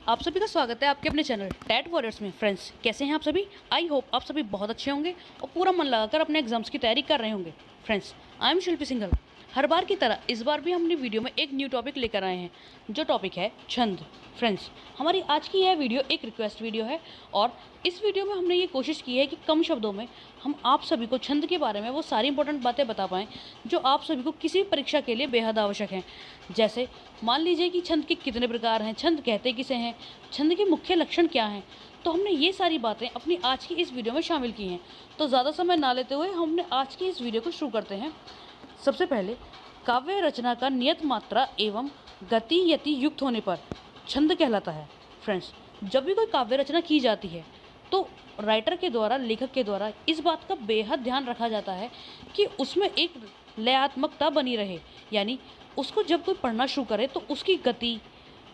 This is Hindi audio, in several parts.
आप सभी का स्वागत है आपके अपने चैनल टैट वॉरियर्स में। फ्रेंड्स, कैसे हैं आप सभी? आई होप आप सभी बहुत अच्छे होंगे और पूरा मन लगाकर अपने एग्जाम्स की तैयारी कर रहे होंगे। फ्रेंड्स, आई एम शिल्पी सिंघल। हर बार की तरह इस बार भी हम अपनी वीडियो में एक न्यू टॉपिक लेकर आए हैं, जो टॉपिक है छंद। फ्रेंड्स, हमारी आज की यह वीडियो एक रिक्वेस्ट वीडियो है और इस वीडियो में हमने ये कोशिश की है कि कम शब्दों में हम आप सभी को छंद के बारे में वो सारी इंपॉर्टेंट बातें बता पाएँ जो आप सभी को किसी भी परीक्षा के लिए बेहद आवश्यक हैं। जैसे मान लीजिए कि छंद के कितने प्रकार हैं, छंद कहते किसे हैं, छंद के मुख्य लक्षण क्या हैं। तो हमने ये सारी बातें अपनी आज की इस वीडियो में शामिल की हैं। तो ज़्यादा समय ना लेते हुए हमने आज की इस वीडियो को शुरू करते हैं। सबसे पहले, काव्य रचना का नियत मात्रा एवं गति यति युक्त होने पर छंद कहलाता है। फ्रेंड्स, जब भी कोई काव्य रचना की जाती है तो राइटर के द्वारा, लेखक के द्वारा इस बात का बेहद ध्यान रखा जाता है कि उसमें एक लयात्मकता बनी रहे। यानी उसको जब कोई पढ़ना शुरू करे तो उसकी गति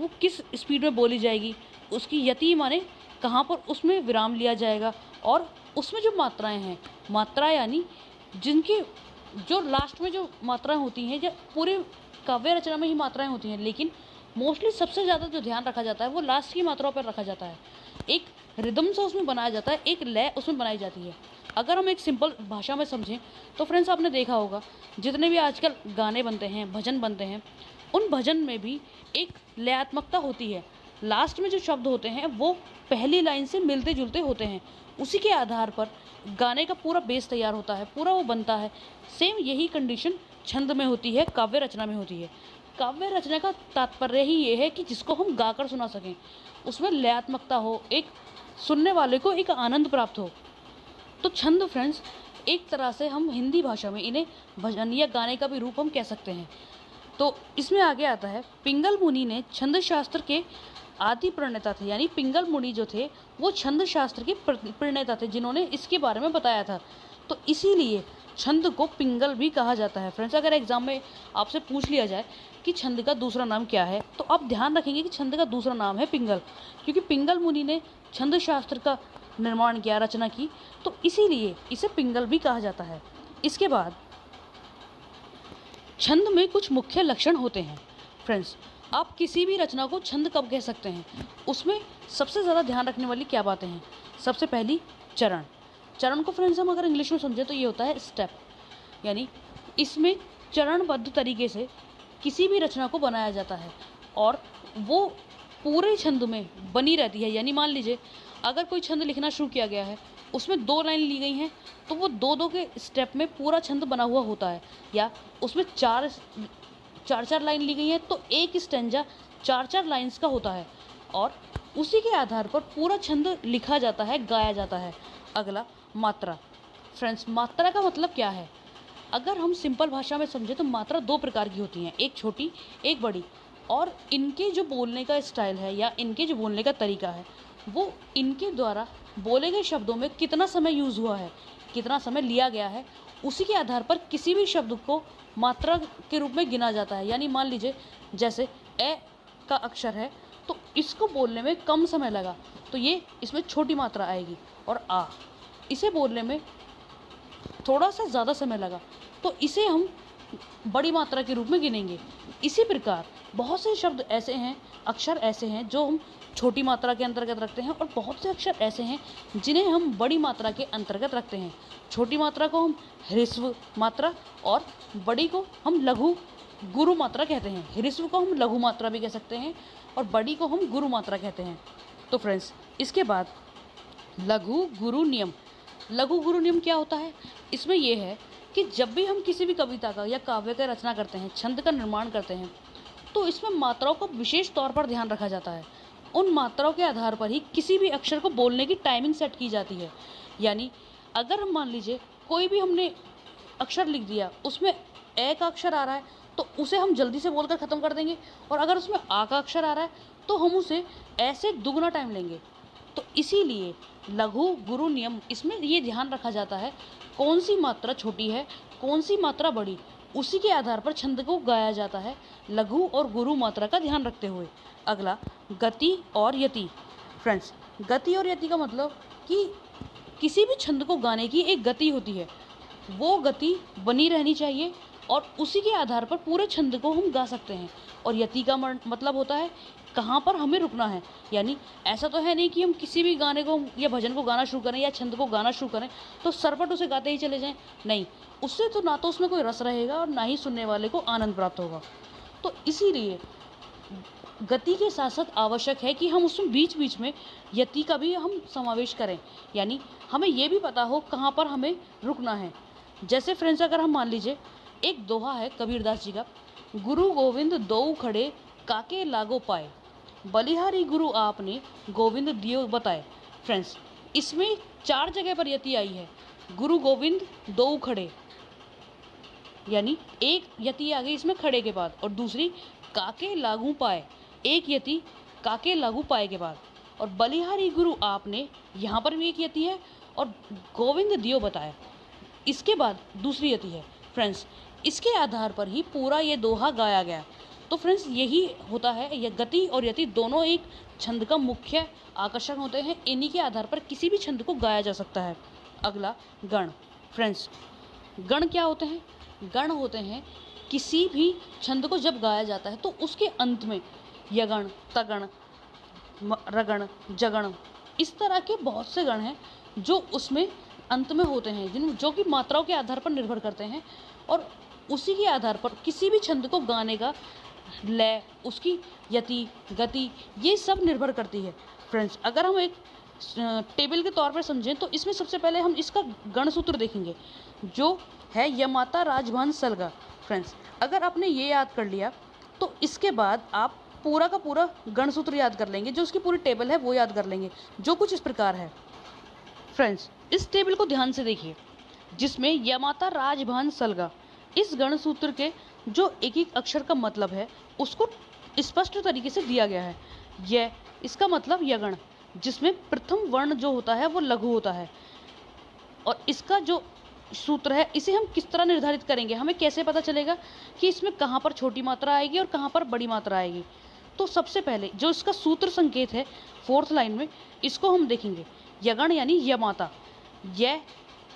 वो किस स्पीड में बोली जाएगी, उसकी यति माने कहाँ पर उसमें विराम लिया जाएगा, और उसमें जो मात्राएं हैं, मात्रा यानी जिनकी जो लास्ट में जो मात्राएं होती हैं, या पूरे काव्य रचना में ही मात्राएं होती हैं, लेकिन मोस्टली सबसे ज़्यादा जो ध्यान रखा जाता है वो लास्ट की मात्राओं पर रखा जाता है। एक रिदम से उसमें बनाया जाता है, एक लय उसमें बनाई जाती है। अगर हम एक सिंपल भाषा में समझें तो फ्रेंड्स, आपने देखा होगा जितने भी आजकल गाने बनते हैं, भजन बनते हैं, उन भजन में भी एक लयात्मकता होती है। लास्ट में जो शब्द होते हैं वो पहली लाइन से मिलते जुलते होते हैं, उसी के आधार पर गाने का पूरा बेस तैयार होता है, पूरा वो बनता है। सेम यही कंडीशन छंद में होती है, काव्य रचना में होती है। काव्य रचना का तात्पर्य ही ये है कि जिसको हम गाकर सुना सकें, उसमें लयात्मकता हो, एक सुनने वाले को एक आनंद प्राप्त हो। तो छंद फ्रेंड्स, एक तरह से हम हिंदी भाषा में इन्हें भजन या गाने का भी रूप हम कह सकते हैं। तो इसमें आगे आता है, पिंगल मुनि ने छंद शास्त्र के आदि प्रणेता थे। यानी पिंगल मुनि जो थे वो छंद शास्त्र के प्रणेता थे, जिन्होंने इसके बारे में बताया था। तो इसीलिए छंद को पिंगल भी कहा जाता है। फ्रेंड्स, अगर एग्जाम में आपसे पूछ लिया जाए कि छंद का दूसरा नाम क्या है, तो आप ध्यान रखेंगे कि छंद का दूसरा नाम है पिंगल, क्योंकि पिंगल मुनि ने छंद शास्त्र का निर्माण किया, रचना की, तो इसीलिए इसे पिंगल भी कहा जाता है। इसके बाद छंद में कुछ मुख्य लक्षण होते हैं। फ्रेंड्स, आप किसी भी रचना को छंद कब कह सकते हैं, उसमें सबसे ज़्यादा ध्यान रखने वाली क्या बातें हैं। सबसे पहली, चरण। चरण को फ्रेंड्स हम अगर इंग्लिश में समझें तो ये होता है स्टेप। यानी इसमें चरणबद्ध तरीके से किसी भी रचना को बनाया जाता है और वो पूरे छंद में बनी रहती है। यानी मान लीजिए अगर कोई छंद लिखना शुरू किया गया है, उसमें 2 लाइन ली गई हैं, तो वो 2-2 के स्टेप में पूरा छंद बना हुआ होता है। या उसमें 4-4 लाइन ली गई हैं तो एक स्टेंजा 4-4 लाइन्स का होता है, और उसी के आधार पर पूरा छंद लिखा जाता है, गाया जाता है। अगला, मात्रा। फ्रेंड्स, मात्रा का मतलब क्या है? अगर हम सिंपल भाषा में समझें तो मात्रा 2 प्रकार की होती हैं, एक छोटी, एक बड़ी। और इनके जो बोलने का स्टाइल है या इनके जो बोलने का तरीका है, वो इनके द्वारा बोले गए शब्दों में कितना समय यूज़ हुआ है, कितना समय लिया गया है, उसी के आधार पर किसी भी शब्द को मात्रा के रूप में गिना जाता है। यानी मान लीजिए जैसे ए का अक्षर है, तो इसको बोलने में कम समय लगा, तो ये इसमें छोटी मात्रा आएगी। और आ, इसे बोलने में थोड़ा सा ज़्यादा समय लगा, तो इसे हम बड़ी मात्रा के रूप में गिनेंगे। इसी प्रकार बहुत से शब्द ऐसे हैं, अक्षर ऐसे हैं जो हम छोटी मात्रा के अंतर्गत रखते हैं, और बहुत से अक्षर ऐसे हैं जिन्हें हम बड़ी मात्रा के अंतर्गत रखते हैं। छोटी मात्रा को हम ह्रस्व मात्रा और बड़ी को हम लघु गुरु मात्रा कहते हैं। ह्रस्व को हम लघु मात्रा भी कह सकते हैं और बड़ी को हम गुरु मात्रा कहते हैं। तो फ्रेंड्स, इसके बाद लघु गुरु नियम। लघु गुरु नियम क्या होता है? इसमें यह है कि जब भी हम किसी भी कविता का या काव्य का रचना करते हैं, छंद का निर्माण करते हैं, तो इसमें मात्राओं का विशेष तौर पर ध्यान रखा जाता है। उन मात्राओं के आधार पर ही किसी भी अक्षर को बोलने की टाइमिंग सेट की जाती है। यानी अगर हम मान लीजिए कोई भी हमने अक्षर लिख दिया, उसमें ए का अक्षर आ रहा है, तो उसे हम जल्दी से बोलकर ख़त्म कर देंगे, और अगर उसमें आ का अक्षर आ रहा है तो हम उसे ऐसे दुगना टाइम लेंगे। तो इसीलिए लघु गुरु नियम, इसमें ये ध्यान रखा जाता है कौन सी मात्रा छोटी है, कौन सी मात्रा बड़ी, उसी के आधार पर छंद को गाया जाता है, लघु और गुरु मात्रा का ध्यान रखते हुए। अगला, गति और यति। फ्रेंड्स, गति और यति का मतलब कि किसी भी छंद को गाने की एक गति होती है, वो गति बनी रहनी चाहिए और उसी के आधार पर पूरे छंद को हम गा सकते हैं। और यति का मतलब होता है कहाँ पर हमें रुकना है। यानी ऐसा तो है नहीं कि हम किसी भी गाने को या भजन को गाना शुरू करें या छंद को गाना शुरू करें तो सरपट उसे गाते ही चले जाएं। नहीं, उससे तो ना तो उसमें कोई रस रहेगा और ना ही सुनने वाले को आनंद प्राप्त होगा। तो इसीलिए गति के साथ साथ आवश्यक है कि हम उसमें बीच बीच में यति का भी हम समावेश करें। यानी हमें ये भी पता हो कहाँ पर हमें रुकना है। जैसे फ्रेंड्स, अगर हम मान लीजिए एक दोहा है कबीरदास जी का, गुरु गोविंद दोऊ खड़े काके लागो पाए, बलिहारी गुरु आपने गोविंद दियो बताए। फ्रेंड्स, इसमें 4 जगह पर यति आई है। गुरु गोविंद दोऊ खड़े, यानी एक यति आ गई इसमें खड़े के बाद, और दूसरी काके लागू पाए, एक यति काके लागू पाए के बाद, और बलिहारी गुरु आपने, यहाँ पर भी एक यति है, और गोविंद दियो बताया, इसके बाद दूसरी यति है। फ्रेंड्स, इसके आधार पर ही पूरा ये दोहा गाया गया। तो फ्रेंड्स, यही होता है, यह गति और यति दोनों एक छंद का मुख्य आकर्षण होते हैं। इन्हीं के आधार पर किसी भी छंद को गाया जा सकता है। अगला, गण। फ्रेंड्स, गण क्या होते हैं? गण होते हैं किसी भी छंद को जब गाया जाता है तो उसके अंत में यगण, तगण, रगण, जगण, इस तरह के बहुत से गण हैं जो उसमें अंत में होते हैं, जो कि मात्राओं के आधार पर निर्भर करते हैं, और उसी के आधार पर किसी भी छंद को गाने का लय, उसकी यति, गति, ये सब निर्भर करती है। फ्रेंड्स, अगर हम एक टेबल के तौर पर समझें तो इसमें सबसे पहले हम इसका गण सूत्र देखेंगे, जो है यमाता राजभान सलगा। फ्रेंड्स, अगर आपने ये याद कर लिया तो इसके बाद आप पूरा का पूरा गण सूत्र याद कर लेंगे, जो उसकी पूरी टेबल है वो याद कर लेंगे, जो कुछ इस प्रकार है। फ्रेंड्स, इस टेबल को ध्यान से देखिए, जिसमें यमाता राजभान सलगा, इस गण सूत्र के जो एक एक अक्षर का मतलब है उसको स्पष्ट तरीके से दिया गया है। यह, इसका मतलब यगण, जिसमें प्रथम वर्ण जो होता है वो लघु होता है, और इसका जो सूत्र है इसे हम किस तरह निर्धारित करेंगे, हमें कैसे पता चलेगा कि इसमें कहाँ पर छोटी मात्रा आएगी और कहाँ पर बड़ी मात्रा आएगी। तो सबसे पहले जो इसका सूत्र संकेत है 4th लाइन में, इसको हम देखेंगे। यगण यानी यमाता, यह,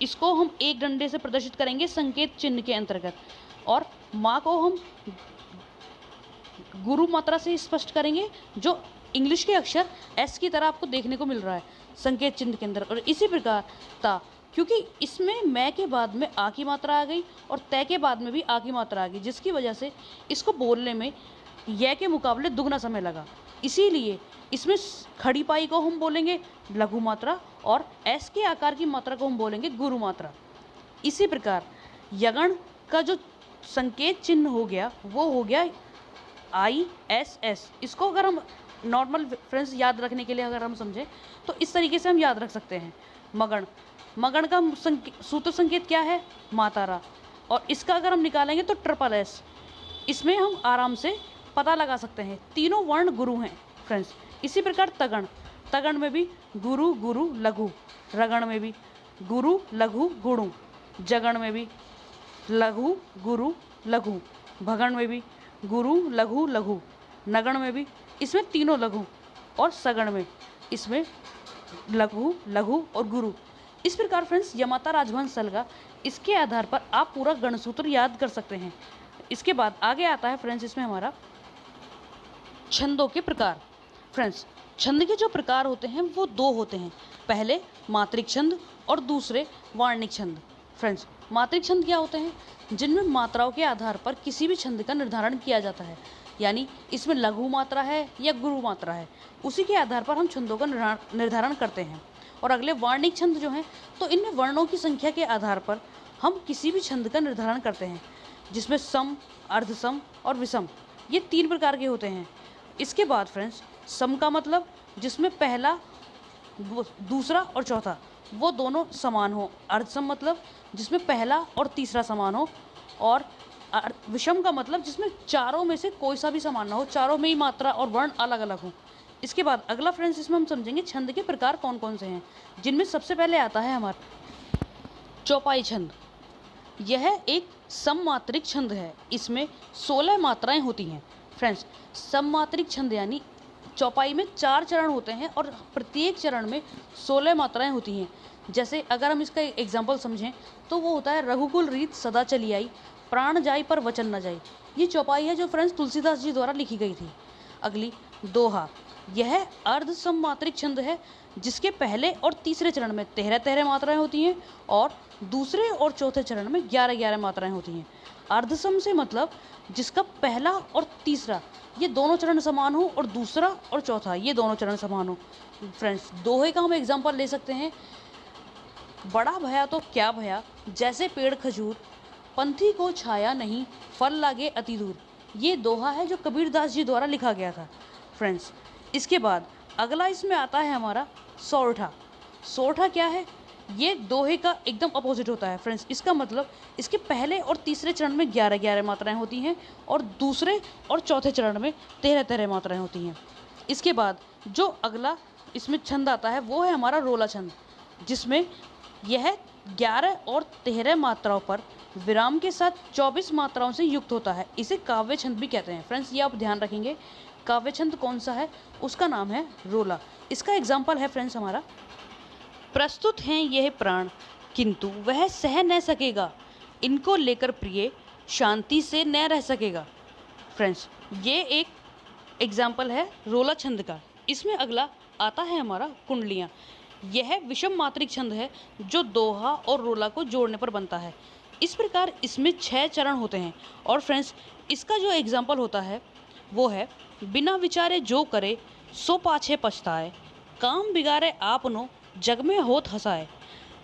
इसको हम एक डंडे से प्रदर्शित करेंगे संकेत चिन्ह के अंतर्गत, और माँ को हम गुरु मात्रा से स्पष्ट करेंगे, जो इंग्लिश के अक्षर एस की तरह आपको देखने को मिल रहा है संकेत चिन्ह के अंदर। और इसी प्रकार ता, क्योंकि इसमें मैं के बाद में आ की मात्रा आ गई और तय के बाद में भी आ की मात्रा आ गई, जिसकी वजह से इसको बोलने में य के मुकाबले दुगना समय लगा। इसीलिए इसमें खड़ी पाई को हम बोलेंगे लघु मात्रा और एस के आकार की मात्रा को हम बोलेंगे गुरु मात्रा। इसी प्रकार यगण का जो संकेत चिन्ह हो गया वो हो गया ISS। इसको अगर हम नॉर्मल फ्रेंड्स याद रखने के लिए अगर हम समझें तो इस तरीके से हम याद रख सकते हैं। मगण, मगण का सूत्र संकेत क्या है? मातारा, और इसका अगर हम निकालेंगे तो SSS। इसमें हम आराम से पता लगा सकते हैं, तीनों वर्ण गुरु हैं फ्रेंड्स। इसी प्रकार तगण, तगण में भी गुरु गुरु लघु, रगण में भी गुरु लघु गुणु, जगण में भी लघु गुरु लघु, भगण में भी गुरु लघु लघु, नगण में भी इसमें तीनों लघु, और सगण में इसमें लघु लघु और गुरु। इस प्रकार फ्रेंड्स यमाता राजभान सलगा, इसके आधार पर आप पूरा गणसूत्र याद कर सकते हैं। इसके बाद आगे आता है फ्रेंड्स इसमें हमारा छंदों के प्रकार। फ्रेंड्स, छंद के जो प्रकार होते हैं वो 2 होते हैं, पहले मात्रिक छंद और दूसरे वार्णिक छंद। फ्रेंड्स, मात्रिक छंद क्या होते हैं? जिनमें मात्राओं के आधार पर किसी भी छंद का निर्धारण किया जाता है, यानी इसमें लघु मात्रा है या गुरु मात्रा है, उसी के आधार पर हम छंदों का निर्धारण करते हैं। और अगले वार्णिक छंद जो हैं तो इनमें वर्णों की संख्या के आधार पर हम किसी भी छंद का निर्धारण करते हैं, जिसमें सम, अर्धसम और विषम, ये 3 प्रकार के होते हैं। इसके बाद फ्रेंड्स सम का मतलब जिसमें पहला, दूसरा और चौथा वो दोनों समान हो। अर्धसम मतलब जिसमें पहला और तीसरा समान हो, और विषम का मतलब जिसमें चारों में से कोई सा भी समान ना हो, चारों में ही मात्रा और वर्ण अलग अलग हो। इसके बाद अगला फ्रेंड्स इसमें हम समझेंगे छंद के प्रकार कौन कौन से हैं, जिनमें सबसे पहले आता है हमारा चौपाई छंद। यह एक सममात्रिक छंद है, इसमें 16 मात्राएं होती हैं। फ्रेंड्स, सममात्रिक छंद यानी चौपाई में 4 चरण होते हैं और प्रत्येक चरण में 16 मात्राएं होती हैं। जैसे अगर हम इसका एग्जाम्पल समझें तो वो होता है रघुकुल रीत सदा चली आई, प्राण जाई पर वचन न जाई। ये चौपाई है जो फ्रेंड्स तुलसीदास जी द्वारा लिखी गई थी। अगली दोहा यह अर्ध सममात्रिक छंद है जिसके पहले और तीसरे चरण में 13-13 मात्राएं होती हैं और दूसरे और चौथे चरण में 11-11 मात्राएं होती हैं। अर्धसम से मतलब जिसका पहला और तीसरा ये दोनों चरण समान हो और दूसरा और चौथा ये दोनों चरण समान हो। फ्रेंड्स, दोहे का हम एग्जाम्पल ले सकते हैं, बड़ा भया तो क्या भया जैसे पेड़ खजूर, पंथी को छाया नहीं फल लागे अति दूर। ये दोहा है जो कबीरदास जी द्वारा लिखा गया था। फ्रेंड्स, इसके बाद अगला इसमें आता है हमारा सोरठा। सोरठा क्या है? ये दोहे का एकदम अपोजिट होता है। फ्रेंड्स, इसका मतलब इसके पहले और तीसरे चरण में 11-11 मात्राएं होती हैं और दूसरे और चौथे चरण में 13-13 मात्राएं होती हैं। इसके बाद जो अगला इसमें छंद आता है वो है हमारा रोला छंद, जिसमें यह 11 और 13 मात्राओं पर विराम के साथ 24 मात्राओं से युक्त होता है। इसे काव्य छंद भी कहते हैं। फ्रेंड्स, ये आप ध्यान रखेंगे, काव्य छंद कौन सा है उसका नाम है रोला। इसका एग्जाम्पल है फ्रेंड्स हमारा, प्रस्तुत हैं यह प्राण किंतु वह सह न सकेगा, इनको लेकर प्रिय शांति से न रह सकेगा। फ्रेंड्स, ये एक एग्जाम्पल है रोला छंद का। इसमें अगला आता है हमारा कुंडलियाँ। यह विषम मात्रिक छंद है जो दोहा और रोला को जोड़ने पर बनता है। इस प्रकार इसमें 6 चरण होते हैं और फ्रेंड्स, इसका जो एग्जाम्पल होता है वो है, बिना विचारे जो करे सो पाछे पछताए, काम बिगाड़े आपनो जग में होत हंसाए,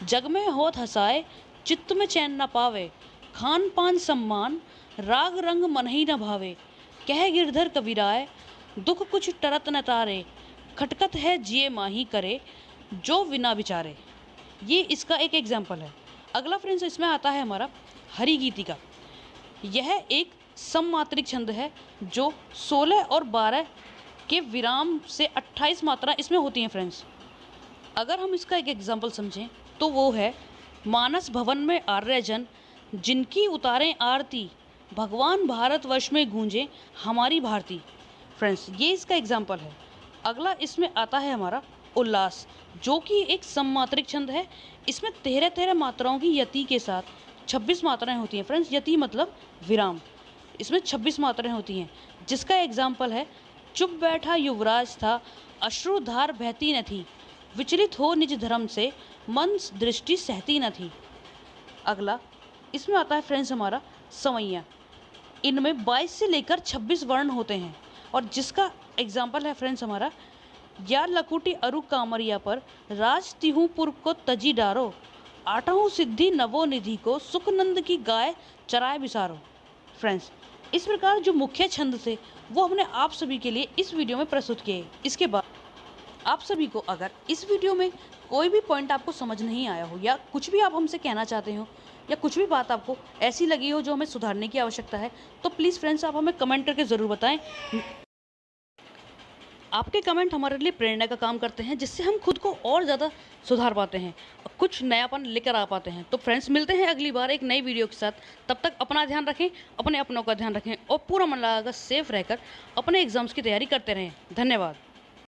जग में होत हंसाए चित्त में चैन न पावे, खान पान सम्मान राग रंग मन ही न भावे, कह गिरधर कबीराए दुख कुछ टरत न तारे, खटकत है जिए माही करे जो बिना विचारे। ये इसका एक एग्जाम्पल है। अगला फ्रेंड्स इसमें आता है हमारा हरिगीतिका। यह एक सममात्रिक छंद है जो 16 और 12 के विराम से 28 मात्रा इसमें होती हैं। फ्रेंड्स, अगर हम इसका एक एग्जाम्पल समझें तो वो है, मानस भवन में आर्यजन जिनकी उतारें आरती, भगवान भारतवर्ष में गूंजे हमारी भारती। फ्रेंड्स, ये इसका एग्जाम्पल है। अगला इसमें आता है हमारा उल्लास, जो कि एक सममात्रिक छंद है। इसमें 13-13 मात्राओं की यति के साथ 26 मात्राएं होती हैं। फ्रेंड्स, यति मतलब विराम। इसमें 26 मात्राएं होती हैं, जिसका एग्जाम्पल है, चुप बैठा युवराज था अश्रुधार बहती न थी, विचलित हो निज धर्म से मन दृष्टि सहती न थी। अगला इसमें आता है फ्रेंड्स हमारा सवैया। इनमें 22 से लेकर 26 वर्ण होते हैं और जिसका एग्जाम्पल है फ्रेंड्स हमारा, या लकुटी अरु कामरिया पर राज तिहुपुर को तजी डारो, आठों सिद्धि नवो निधि को सुखनंद की गाय चराए बिसारो। फ्रेंड्स, इस प्रकार जो मुख्य छंद थे वो हमने आप सभी के लिए इस वीडियो में प्रस्तुत किए। इसके बाद आप सभी को अगर इस वीडियो में कोई भी पॉइंट आपको समझ नहीं आया हो या कुछ भी आप हमसे कहना चाहते हो या कुछ भी बात आपको ऐसी लगी हो जो हमें सुधारने की आवश्यकता है, तो प्लीज़ फ्रेंड्स आप हमें कमेंट करके ज़रूर बताएं। आपके कमेंट हमारे लिए प्रेरणा का काम करते हैं, जिससे हम खुद को और ज़्यादा सुधार पाते हैं, कुछ नयापन लेकर आ पाते हैं। तो फ्रेंड्स, मिलते हैं अगली बार एक नई वीडियो के साथ। तब तक अपना ध्यान रखें, अपने अपनों का ध्यान रखें और पूरा मन लगाकर सेफ रहकर अपने एग्जाम्स की तैयारी करते रहें। धन्यवाद।